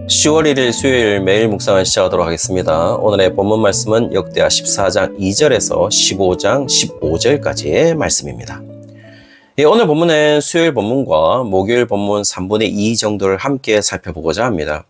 10월 1일 수요일 매일 묵상을 시작하도록 하겠습니다. 오늘의 본문 말씀은 역대하 14장 2절에서 15장 15절까지의 말씀입니다. 오늘 본문은 수요일 본문과 목요일 본문 3분의 2 정도를 함께 살펴보고자 합니다.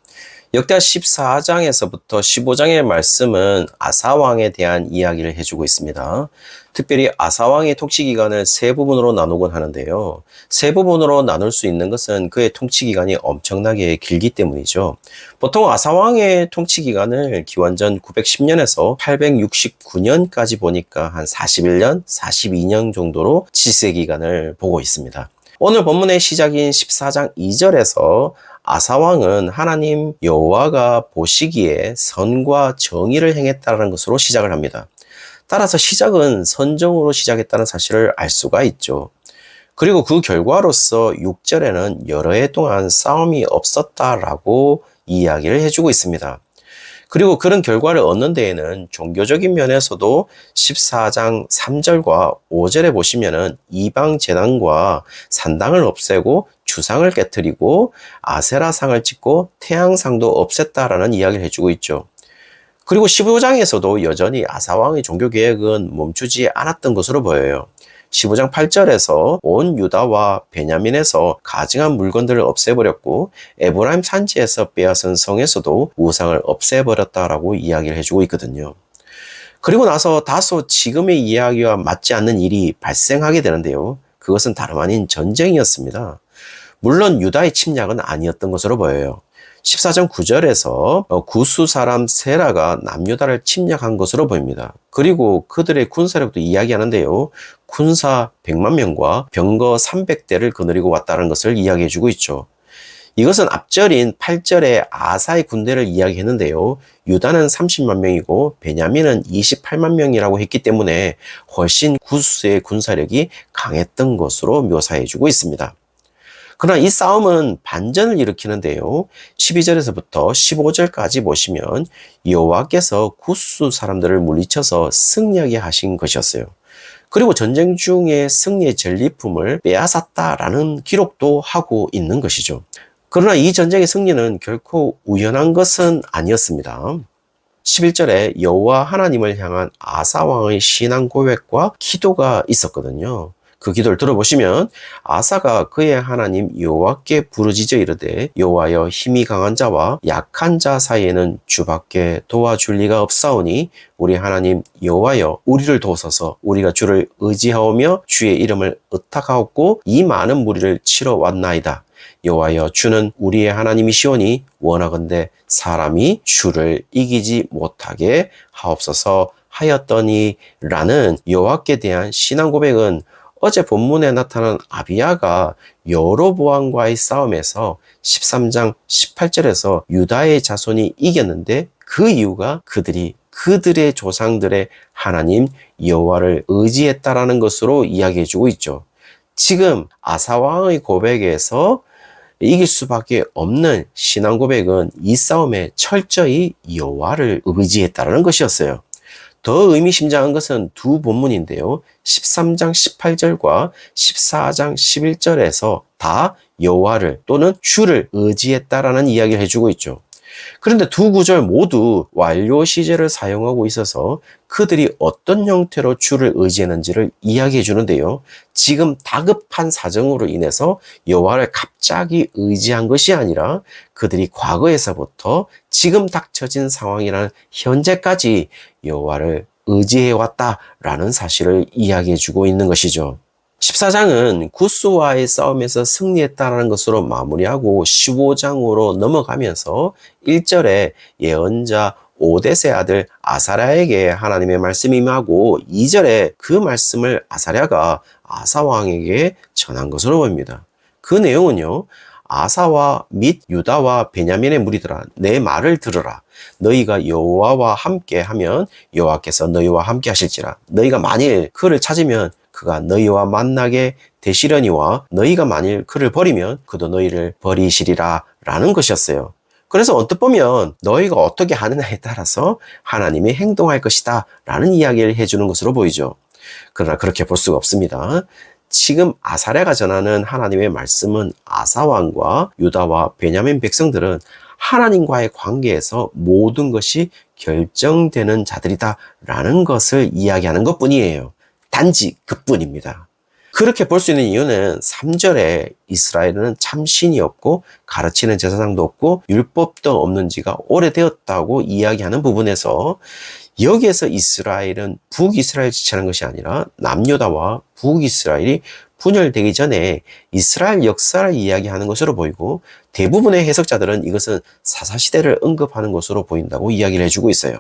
역대하 14장에서부터 15장의 말씀은 아사왕에 대한 이야기를 해주고 있습니다. 특별히 아사왕의 통치기간을 세 부분으로 나누곤 하는데요. 세 부분으로 나눌 수 있는 것은 그의 통치기간이 엄청나게 길기 때문이죠. 보통 아사왕의 통치기간을 기원전 910년에서 869년까지 보니까 한 41년, 42년 정도로 치세기간을 보고 있습니다. 오늘 본문의 시작인 14장 2절에서 아사왕은 하나님 여호와가 보시기에 선과 정의를 행했다는 것으로 시작을 합니다. 따라서 시작은 선정으로 시작했다는 사실을 알 수가 있죠. 그리고 그 결과로서 6절에는 여러 해 동안 싸움이 없었다라고 이야기를 해주고 있습니다. 그리고 그런 결과를 얻는 데에는 종교적인 면에서도 14장 3절과 5절에 보시면은 이방 제단과 산당을 없애고 주상을 깨뜨리고 아세라상을 찍고 태양상도 없앴다라는 이야기를 해주고 있죠. 그리고 15장에서도 여전히 아사왕의 종교개혁은 멈추지 않았던 것으로 보여요. 15장 8절에서 온 유다와 베냐민에서 가증한 물건들을 없애버렸고 에브라임 산지에서 빼앗은 성에서도 우상을 없애버렸다라고 이야기를 해주고 있거든요. 그리고 나서 다소 지금의 이야기와 맞지 않는 일이 발생하게 되는데요. 그것은 다름 아닌 전쟁이었습니다. 물론 유다의 침략은 아니었던 것으로 보여요. 14장 9절에서 구스 사람 세라가 남유다를 침략한 것으로 보입니다. 그리고 그들의 군사력도 이야기하는데요. 군사 100만 명과 병거 300대를 거느리고 왔다는 것을 이야기해주고 있죠. 이것은 앞절인 8절에 아사의 군대를 이야기했는데요. 유다는 30만 명이고 베냐민은 28만 명이라고 했기 때문에 훨씬 구스의 군사력이 강했던 것으로 묘사해주고 있습니다. 그러나 이 싸움은 반전을 일으키는데요. 12절에서부터 15절까지 보시면 여호와께서 구스 사람들을 물리쳐서 승리하게 하신 것이었어요. 그리고 전쟁 중에 승리의 전리품을 빼앗았다라는 기록도 하고 있는 것이죠. 그러나 이 전쟁의 승리는 결코 우연한 것은 아니었습니다. 11절에 여호와 하나님을 향한 아사왕의 신앙 고백과 기도가 있었거든요. 그 기도를 들어보시면 아사가 그의 하나님 여호와께 부르짖어 이르되 여호와여 힘이 강한 자와 약한 자 사이에는 주밖에 도와줄 리가 없사오니 우리 하나님 여호와여 우리를 도우소서. 우리가 주를 의지하오며 주의 이름을 의탁하옵고 이 많은 무리를 치러 왔나이다. 여호와여 주는 우리의 하나님이시오니 원하건대 사람이 주를 이기지 못하게 하옵소서 하였더니 라는 여호와께 대한 신앙 고백은 어제 본문에 나타난 아비야가 여로보암과의 싸움에서 13장 18절에서 유다의 자손이 이겼는데 그 이유가 그들의 조상들의 하나님 여호와를 의지했다라는 것으로 이야기해주고 있죠. 지금 아사왕의 고백에서 이길 수밖에 없는 신앙 고백은 이 싸움에 철저히 여호와를 의지했다라는 것이었어요. 더 의미심장한 것은 두 본문인데요. 13장 18절과 14장 11절에서 다 여호와를 또는 주를 의지했다라는 이야기를 해주고 있죠. 그런데 두 구절 모두 완료 시제를 사용하고 있어서 그들이 어떤 형태로 주를 의지했는지를 이야기해 주는데요. 지금 다급한 사정으로 인해서 여호와를 갑자기 의지한 것이 아니라 그들이 과거에서부터 지금 닥쳐진 상황이라는 현재까지 여호와를 의지해 왔다라는 사실을 이야기해 주고 있는 것이죠. 14장은 구스와의 싸움에서 승리했다는 것으로 마무리하고 15장으로 넘어가면서 1절에 예언자 오뎃의 아들 아사랴에게 하나님의 말씀이 임하고 2절에 그 말씀을 아사랴가 아사왕에게 전한 것으로 보입니다. 그 내용은요. 아사와 및 유다와 베냐민의 무리들아 내 말을 들으라. 너희가 여호와와 함께 하면 여호와께서 너희와 함께 하실지라. 너희가 만일 그를 찾으면 그가 너희와 만나게 되시려니와 너희가 만일 그를 버리면 그도 너희를 버리시리라 라는 것이었어요. 그래서 언뜻 보면 너희가 어떻게 하느냐에 따라서 하나님이 행동할 것이다 라는 이야기를 해주는 것으로 보이죠. 그러나 그렇게 볼 수가 없습니다. 지금 아사랴가 전하는 하나님의 말씀은 아사왕과 유다와 베냐민 백성들은 하나님과의 관계에서 모든 것이 결정되는 자들이다라는 것을 이야기하는 것뿐이에요. 단지 그뿐입니다. 그렇게 볼 수 있는 이유는 3절에 이스라엘은 참신이 없고 가르치는 제사장도 없고 율법도 없는 지가 오래되었다고 이야기하는 부분에서 여기에서 이스라엘은 북이스라엘 지칭하는 것이 아니라 남유다와 북이스라엘이 분열되기 전에 이스라엘 역사를 이야기하는 것으로 보이고 대부분의 해석자들은 이것은 사사시대를 언급하는 것으로 보인다고 이야기를 해주고 있어요.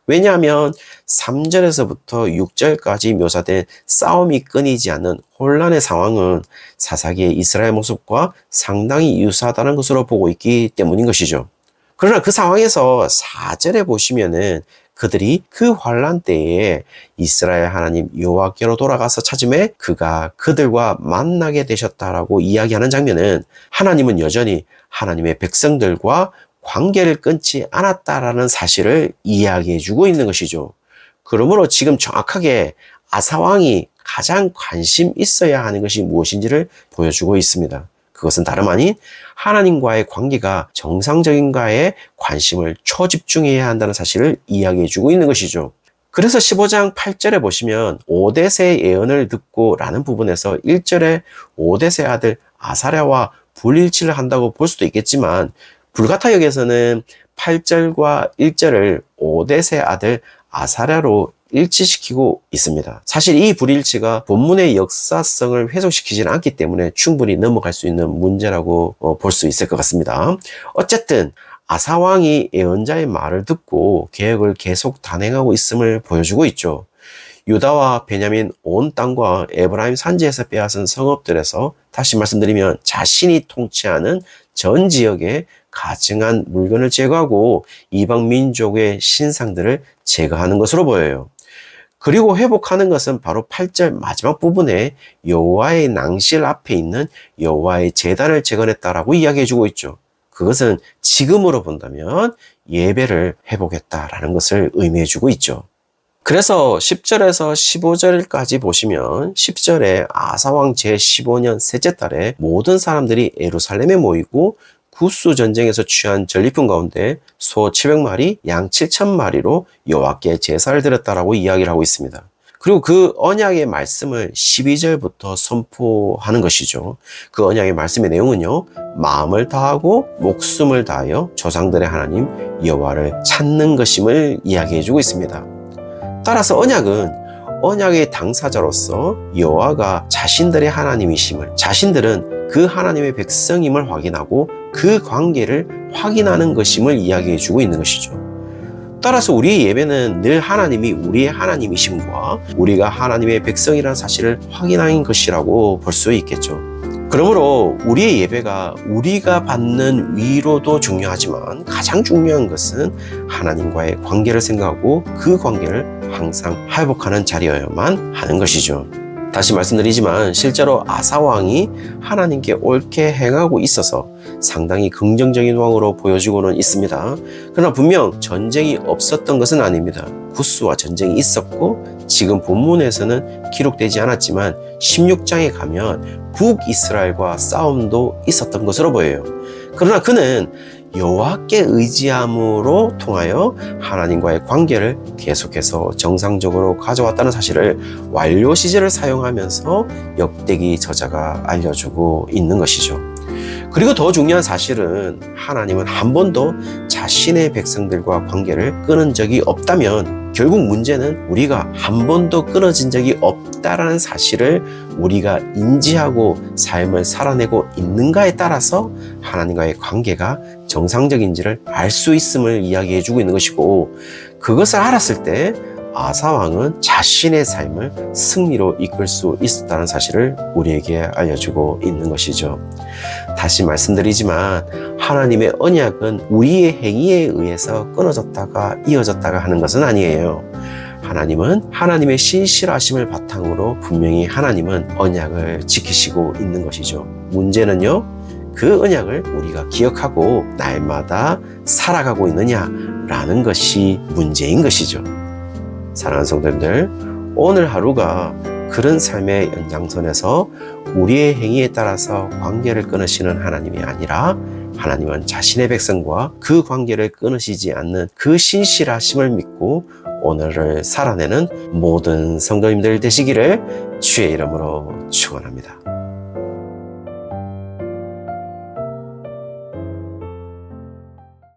왜냐하면 3절에서부터 6절까지 묘사된 싸움이 끊이지 않는 혼란의 상황은 사사기의 이스라엘 모습과 상당히 유사하다는 것으로 보고 있기 때문인 것이죠. 그러나 그 상황에서 4절에 보시면은 그들이 그 환란 때에 이스라엘 하나님 여호와께로 돌아가서 찾음에 그가 그들과 만나게 되셨다라고 이야기하는 장면은 하나님은 여전히 하나님의 백성들과 관계를 끊지 않았다라는 사실을 이야기해 주고 있는 것이죠. 그러므로 지금 정확하게 아사왕이 가장 관심 있어야 하는 것이 무엇인지를 보여주고 있습니다. 그것은 다름 아닌 하나님과의 관계가 정상적인가에 관심을 초집중해야 한다는 사실을 이야기해 주고 있는 것이죠. 그래서 15장 8절에 보시면 오뎃의 예언을 듣고 라는 부분에서 1절에 오뎃의 아들 아사랴와 불일치를 한다고 볼 수도 있겠지만 불가타역에서는 8절과 1절을 오뎃의 아들 아사랴로 일치시키고 있습니다. 사실 이 불일치가 본문의 역사성을 훼손시키지는 않기 때문에 충분히 넘어갈 수 있는 문제라고 볼 수 있을 것 같습니다. 어쨌든 아사왕이 예언자의 말을 듣고 계획을 계속 단행하고 있음을 보여주고 있죠. 유다와 베냐민 온 땅과 에브라임 산지에서 빼앗은 성읍들에서 다시 말씀드리면 자신이 통치하는 전 지역에 가증한 물건을 제거하고 이방 민족의 신상들을 제거하는 것으로 보여요. 그리고 회복하는 것은 바로 8절 마지막 부분에 여호와의 낭실 앞에 있는 여호와의 제단을 재건했다라고 이야기해주고 있죠. 그것은 지금으로 본다면 예배를 회복했다라는 것을 의미해주고 있죠. 그래서 10절에서 15절까지 보시면 10절에 아사왕 제15년 셋째 달에 모든 사람들이 예루살렘에 모이고 구스 전쟁에서 취한 전리품 가운데 소 700마리, 양 7,000마리로 여호와께 제사를 드렸다라고 이야기를 하고 있습니다. 그리고 그 언약의 말씀을 12절부터 선포하는 것이죠. 그 언약의 말씀의 내용은요, 마음을 다하고 목숨을 다하여 조상들의 하나님 여호와를 찾는 것임을 이야기해주고 있습니다. 따라서 언약의 당사자로서 여호와가 자신들의 하나님이심을, 자신들은 그 하나님의 백성임을 확인하고 그 관계를 확인하는 것임을 이야기해주고 있는 것이죠. 따라서 우리의 예배는 늘 하나님이 우리의 하나님이심과 우리가 하나님의 백성이라는 사실을 확인하는 것이라고 볼 수 있겠죠. 그러므로 우리의 예배가 우리가 받는 위로도 중요하지만 가장 중요한 것은 하나님과의 관계를 생각하고 그 관계를 항상 회복하는 자리여야만 하는 것이죠. 다시 말씀드리지만 실제로 아사왕이 하나님께 옳게 행하고 있어서 상당히 긍정적인 왕으로 보여지고는 있습니다. 그러나 분명 전쟁이 없었던 것은 아닙니다. 구스와 전쟁이 있었고 지금 본문에서는 기록되지 않았지만 16장에 가면 북이스라엘과 싸움도 있었던 것으로 보여요. 그러나 그는 여호와께 의지함으로 통하여 하나님과의 관계를 계속해서 정상적으로 가져왔다는 사실을 완료 시제를 사용하면서 역대기 저자가 알려주고 있는 것이죠. 그리고 더 중요한 사실은 하나님은 한 번도 자신의 백성들과 관계를 끊은 적이 없다면 결국 문제는 우리가 한 번도 끊어진 적이 없다라는 사실을 우리가 인지하고 삶을 살아내고 있는가에 따라서 하나님과의 관계가 정상적인지를 알 수 있음을 이야기해주고 있는 것이고, 그것을 알았을 때 아사왕은 자신의 삶을 승리로 이끌 수 있었다는 사실을 우리에게 알려주고 있는 것이죠. 다시 말씀드리지만 하나님의 언약은 우리의 행위에 의해서 끊어졌다가 이어졌다가 하는 것은 아니에요. 하나님은 하나님의 신실하심을 바탕으로 분명히 하나님은 언약을 지키시고 있는 것이죠. 문제는요, 그 언약을 우리가 기억하고 날마다 살아가고 있느냐라는 것이 문제인 것이죠. 사랑하는 성도님들, 오늘 하루가 그런 삶의 연장선에서 우리의 행위에 따라서 관계를 끊으시는 하나님이 아니라 하나님은 자신의 백성과 그 관계를 끊으시지 않는 그 신실하심을 믿고 오늘을 살아내는 모든 성도님들 되시기를 주의 이름으로 축원합니다.